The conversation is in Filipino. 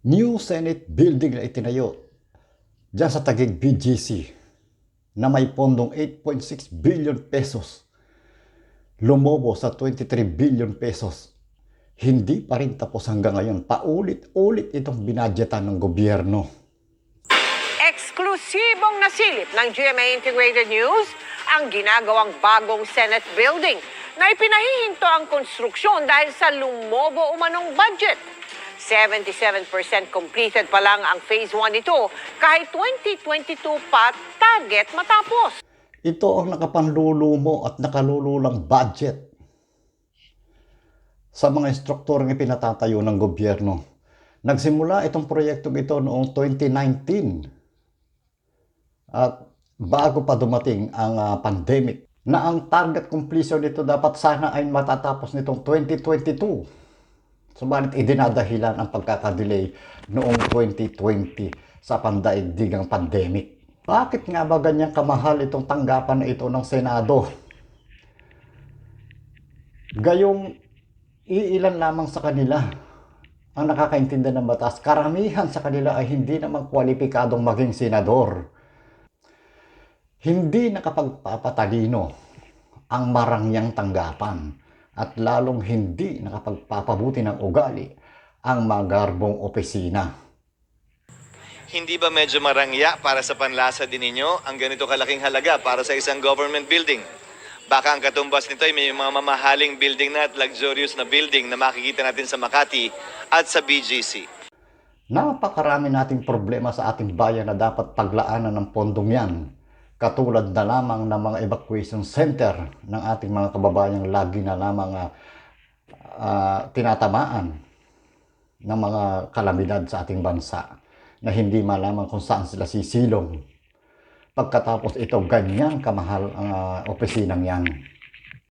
New Senate building na itinayo dyan sa Taguig BGC na may pondong 8.6 billion pesos, lumobo sa 23 billion pesos. Hindi pa rin tapos hanggang ngayon. Paulit-ulit itong binadgetan ng gobyerno. Eksklusibong nasilip ng GMA Integrated News ang ginagawang bagong Senate building na ipinahihinto ang konstruksyon dahil sa lumobo umanong budget. 77% completed pa lang ang Phase 1 nito kahit 2022 pa target matapos. Ito ang nakapanlulumo at nakalululang budget sa mga instrukturang ipinatatayo ng gobyerno. Nagsimula itong proyektong ito noong 2019 at bago pa dumating ang pandemic na ang target completion nito dapat sana ay matatapos nitong 2022. Subalit idinadahilan ang pagkakadelay noong 2020 sa pandaigdigang pandemic. Bakit nga ba ganyang kamahal itong tanggapan na ito ng Senado? Gayong iilan lamang sa kanila ang nakakaintindi ng batas. Karamihan sa kanila ay hindi naman kwalipikadong maging senador. Hindi nakapagpapatalino ang marangyang tanggapan at lalong hindi nakapagpapabuti ng ugali ang magarbong opisina. Hindi ba medyo marangya para sa panlasa din ninyo ang ganito kalaking halaga para sa isang government building? Baka ang katumbas nito ay may mga mamahaling building na at luxurious na building na makikita natin sa Makati at sa BGC. Napakarami nating problema sa ating bayan na dapat paglaanan ng pondong yan. Katulad na lamang ng mga evacuation center ng ating mga kababayang lagi na lamang tinatamaan ng mga kalamidad sa ating bansa na hindi malaman kung saan sila sisilong. Pagkatapos ito, ganyan kamahal ang opisinang yan.